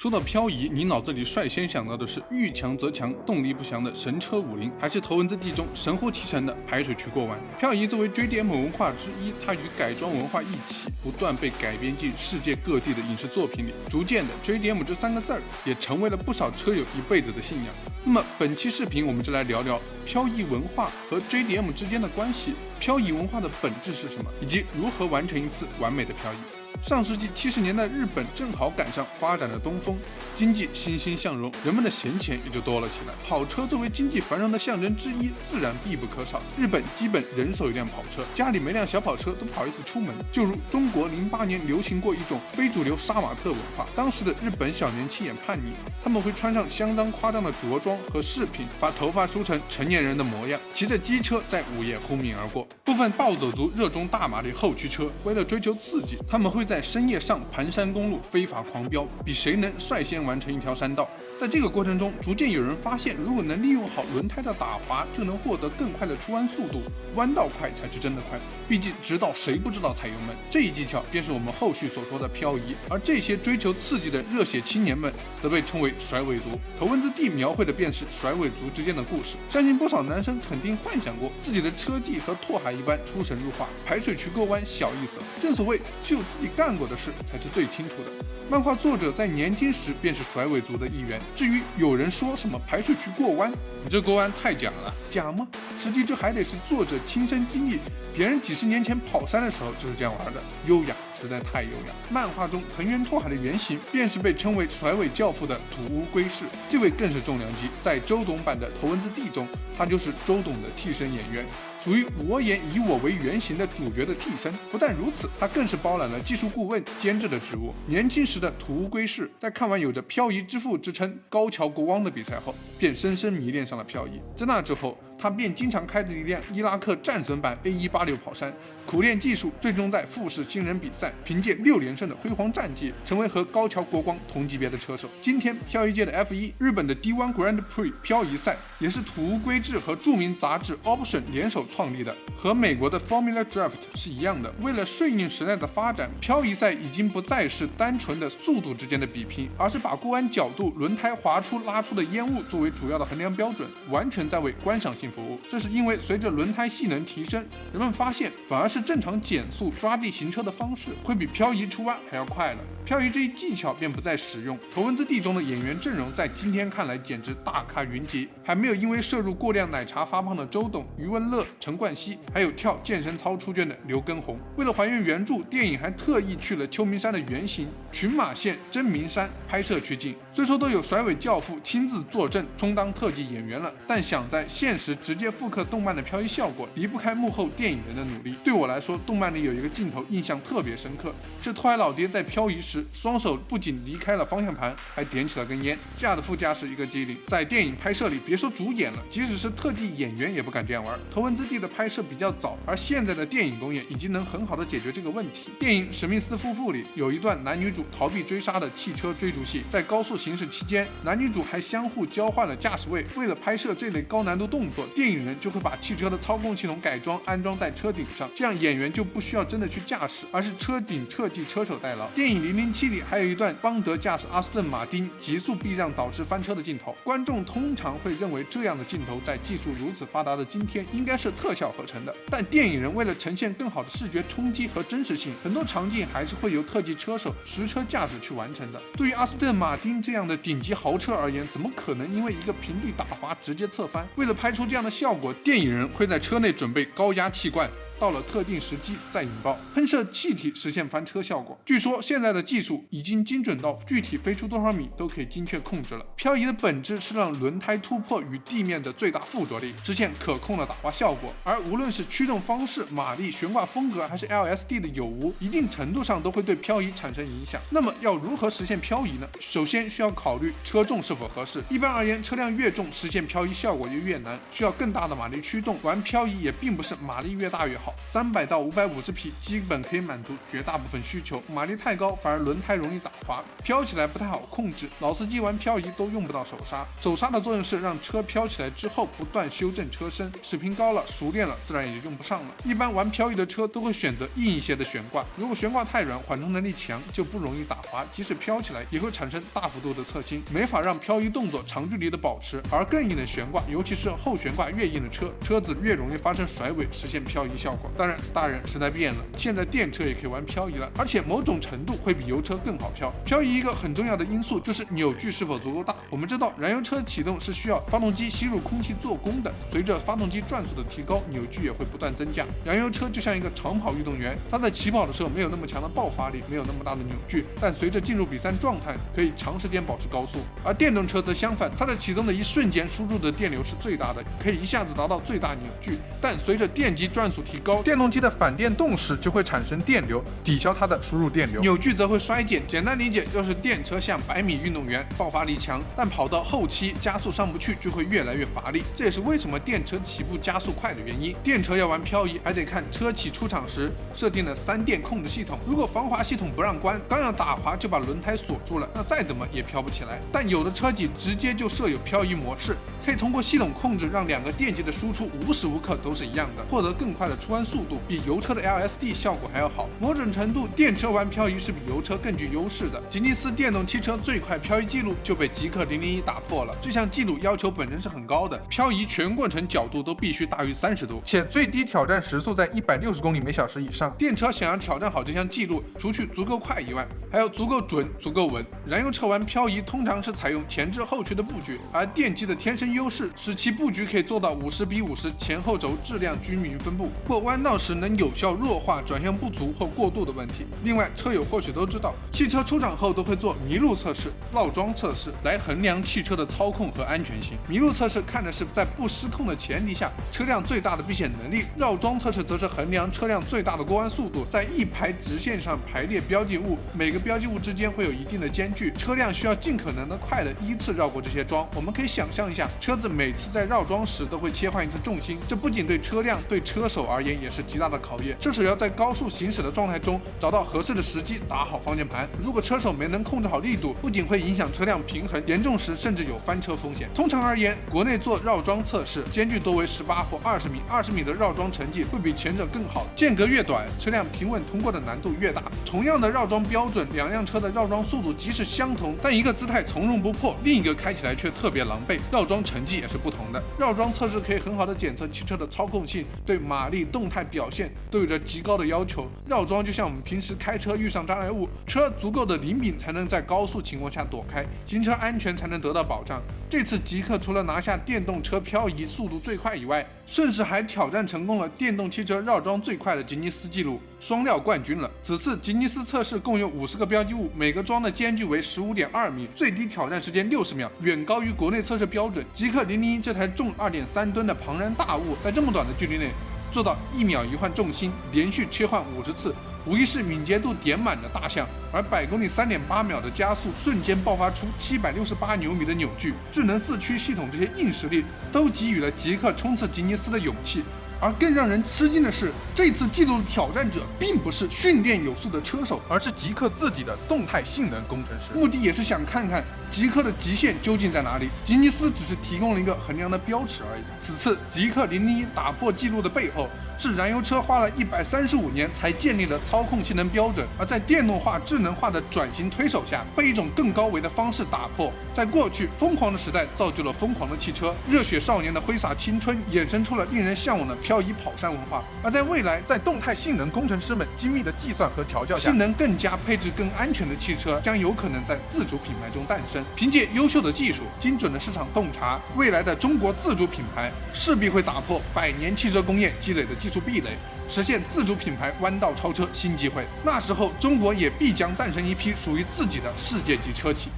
说到漂移，你脑子里率先想到的是遇强则强、动力不详的神车武林，还是头文字 D 中神乎其神的排水渠过弯？漂移作为 JDM 文化之一，它与改装文化一起，不断被改编进世界各地的影视作品里。逐渐的 ，JDM 这3个字儿也成为了不少车友一辈子的信仰。那么本期视频我们就来聊聊漂移文化和 JDM 之间的关系，漂移文化的本质是什么，以及如何完成一次完美的漂移。上世纪70年代，日本正好赶上发展的东风，经济欣欣向荣，人们的闲钱也就多了起来。跑车作为经济繁荣的象征之一，自然必不可少。日本基本人手一辆跑车，家里没辆小跑车都不好意思出门。就如中国08年流行过一种非主流杀马特文化，当时的日本小年轻也叛逆，他们会穿上相当夸张的着装和饰品，把头发梳成成年人的模样，骑着机车在午夜轰鸣而过。部分暴走族热衷大马力后驱车，为了追求刺激，他们会在深夜上盘山公路非法狂飙，比谁能率先完成一条山道。在这个过程中，逐渐有人发现，如果能利用好轮胎的打滑，就能获得更快的出弯速度。弯道快才是真的快，毕竟直道谁不知道踩油门？这一技巧便是我们后续所说的漂移。而这些追求刺激的热血青年们，则被称为甩尾族。头文字 D 描绘的便是甩尾族之间的故事。相信不少男生肯定幻想过自己的车技和拓海一般出神入化，排水渠过弯小意思。正所谓，只有自己干过的事才是最清楚的。漫画作者在年轻时便是甩尾族的一员。至于有人说什么排水渠过弯，你这过弯太假了，假吗？实际这还得是作者亲身经历，别人几十年前跑山的时候就是这样玩的，优雅，实在太优雅。漫画中藤原拓海的原型便是被称为甩尾教父的土屋圭市，这位更是重量级，在周董版的头文字 D 中，他就是周董的替身演员，属于我演以我为原型的主角的替身。不但如此，他更是包揽了技术顾问、监制的职务。年轻时的土屋圭市在看完有着漂移之父之称高桥国光的比赛后，便深深迷恋上了漂移。在那之后，他便经常开着一辆伊拉克战损版 A186跑山，苦练技术，最终在富士新人比赛凭借6连胜的辉煌战绩，成为和高桥国光同级别的车手。今天漂移界的 F1， 日本的 D1 Grand Prix 漂移赛也是土屋圭治和著名杂志 Option 联手创立的，和美国的 Formula Draft 是一样的。为了顺应时代的发展，漂移赛已经不再是单纯的速度之间的比拼，而是把过弯角度、轮胎滑出拉出的烟雾作为主要的衡量标准，完全在为观赏性服务。这是因为随着轮胎性能提升，人们发现反而是正常减速抓地行车的方式会比漂移出弯还要快了。漂移这一技巧便不再使用。头文字 D 中的演员阵容在今天看来简直大咖云集，还没有因为摄入过量奶茶发胖的周董、余文乐、陈冠希，还有跳健身操出圈的刘畊宏。为了还原原著，电影还特意去了秋名山的原型群马县真名山拍摄取景。虽说都有甩尾教父亲自坐镇充当特技演员了，但想在现实直接复刻动漫的漂移效果，离不开幕后电影人的努力。对我来说，动漫里有一个镜头印象特别深刻，是拓海老爹在漂移时，双手不仅离开了方向盘，还点起了根烟，架的副驾驶一个机灵。在电影拍摄里，别说主演了，即使是特技演员也不敢这样玩。头文字 D 的拍摄比较早，而现在的电影工业已经能很好的解决这个问题。电影《史密斯夫妇》里有一段男女主逃避追杀的汽车追逐戏，在高速行驶期间，男女主还相互交换了驾驶位。为了拍摄这类高难度动作，电影人就会把汽车的操控系统改装安装在车顶上，这样演员就不需要真的去驾驶，而是车顶特技车手代劳。电影《007》里还有一段邦德驾驶阿斯顿马丁急速避让导致翻车的镜头，观众通常会认为这样的镜头在技术如此发达的今天应该是特效合成的，但电影人为了呈现更好的视觉冲击和真实性，很多场景还是会由特技车手实车驾驶去完成的。对于阿斯顿马丁这样的顶级豪车而言，怎么可能因为一个平地打滑直接侧翻？为了拍出这样的效果，电影人会在车内准备高压气罐，到了特定时机再引爆喷射气体，实现翻车效果。据说现在的技术已经精准到具体飞出多少米都可以精确控制了。漂移的本质是让轮胎突破与地面的最大附着力，实现可控的打滑效果。而无论是驱动方式、马力、悬挂风格，还是 LSD 的有无，一定程度上都会对漂移产生影响。那么要如何实现漂移呢？首先需要考虑车重是否合适。一般而言，车辆越重，实现漂移效果就越难，需要更大的马力驱动。玩漂移也并不是马力越大越好，好，300到550匹基本可以满足绝大部分需求，马力太高反而轮胎容易打滑，飘起来不太好控制，老司机玩漂移都用不到手刹。手刹的作用是让车飘起来之后不断修正车身，水平高了熟练了自然也就用不上了。一般玩漂移的车都会选择硬一些的悬挂，如果悬挂太软，缓冲能力强，就不容易打滑，即使飘起来也会产生大幅度的侧倾，没法让漂移动作长距离的保持。而更硬的悬挂，尤其是后悬挂越硬的车子越容易发生甩尾，实现漂移效果。当然，大人时代变了，现在电车也可以玩漂移了，而且某种程度会比油车更好漂。漂移一个很重要的因素就是扭矩是否足够大。我们知道燃油车启动是需要发动机吸入空气做功的，随着发动机转速的提高，扭矩也会不断增加。燃油车就像一个长跑运动员，它在起跑的时候没有那么强的爆发力，没有那么大的扭矩，但随着进入比赛状态，可以长时间保持高速。而电动车则相反，它在启动的一瞬间输入的电流是最大的，可以一下子达到最大扭矩，但随着电机转速提高，电动机的反电动势就会产生电流，抵消它的输入电流，扭矩则会衰减。简单理解就是电车像100米运动员，爆发力强，但跑到后期加速上不去，就会越来越乏力。这也是为什么电车起步加速快的原因。电车要玩漂移，还得看车企出厂时设定的3电控制系统，如果防滑系统不让关，刚要打滑就把轮胎锁住了，那再怎么也飘不起来。但有的车企直接就设有漂移模式，可以通过系统控制让2个电机的输出无时无刻都是一样的，获得更快的出弯速度，比油车的 LSD 效果还要好。某种程度，电车玩漂移是比油车更具优势的。吉尼斯电动汽车最快漂移记录就被极氪001打破了，这项记录要求本身是很高的，漂移全过程角度都必须大于30度，且最低挑战时速在160公里每小时以上。电车想要挑战好这项记录，除去足够快以外，还要足够准、足够稳。燃油车玩漂移通常是采用前置后驱的布局，而电机的天生优势使其布局可以做到50:50前后轴质量均匀分布，过弯道时能有效弱化转向不足或过度的问题。另外，车友或许都知道，汽车出厂后都会做麋鹿测试、绕桩测试来衡量汽车的操控和安全性。麋鹿测试看的是在不失控的前提下车辆最大的避险能力，绕桩测试则是衡量车辆最大的过弯速度。在一排直线上排列标记物，每个标记物之间会有一定的间距，车辆需要尽可能的快的依次绕过这些桩。我们可以想象一下，车子每次在绕桩时都会切换一次重心，这不仅对车辆，对车手而言也是极大的考验。车手要在高速行驶的状态中找到合适的时机打好方向盘，如果车手没能控制好力度，不仅会影响车辆平衡，严重时甚至有翻车风险。通常而言，国内做绕桩测试，间距多为18或20米，20米的绕桩成绩会比前者更好，间隔越短，车辆平稳通过的难度越大。同样的绕桩标准，两辆车的绕桩速度即使相同，但一个姿态从容不迫，另一个开起来却特别狼狈，绕桩成绩也是不同的。绕桩测试可以很好的检测汽车的操控性，对马力、动态表现都有着极高的要求。绕桩就像我们平时开车遇上障碍物，车足够的灵敏才能在高速情况下躲开，行车安全才能得到保障。这次极氪除了拿下电动车漂移速度最快以外，顺势还挑战成功了电动汽车绕桩最快的吉尼斯纪录，双料冠军了。此次吉尼斯测试共有50个标记物，每个桩的间距为15.2米，最低挑战时间60秒，远高于国内测试标准。极氪001这台重2.3吨的庞然大物，在这么短的距离内做到1秒一换重心，连续切换50次，无疑是敏捷度点满的大项。而100公里3.8秒的加速，瞬间爆发出768牛米的扭矩，智能4驱系统这些硬实力都给予了极氪冲刺吉尼斯的勇气。而更让人吃惊的是，这次纪录的挑战者并不是训练有素的车手，而是极氪自己的动态性能工程师，目的也是想看看极氪的极限究竟在哪里。吉尼斯只是提供了一个衡量的标尺而已。此次极氪001打破纪录的背后，是燃油车花了135年才建立的操控性能标准，而在电动化、智能化的转型推手下，被一种更高维的方式打破。在过去，疯狂的时代造就了疯狂的汽车，热血少年的挥洒青春衍生出了令人向往的漂移跑山文化。而在未来，在动态性能工程师们精密的计算和调教下，性能更加、配置更安全的汽车将有可能在自主品牌中诞生。凭借优秀的技术、精准的市场洞察，未来的中国自主品牌势必会打破100年汽车工业积累的技术壁垒，实现自主品牌弯道超车新机会。那时候，中国也必将诞生一批属于自己的世界级车企。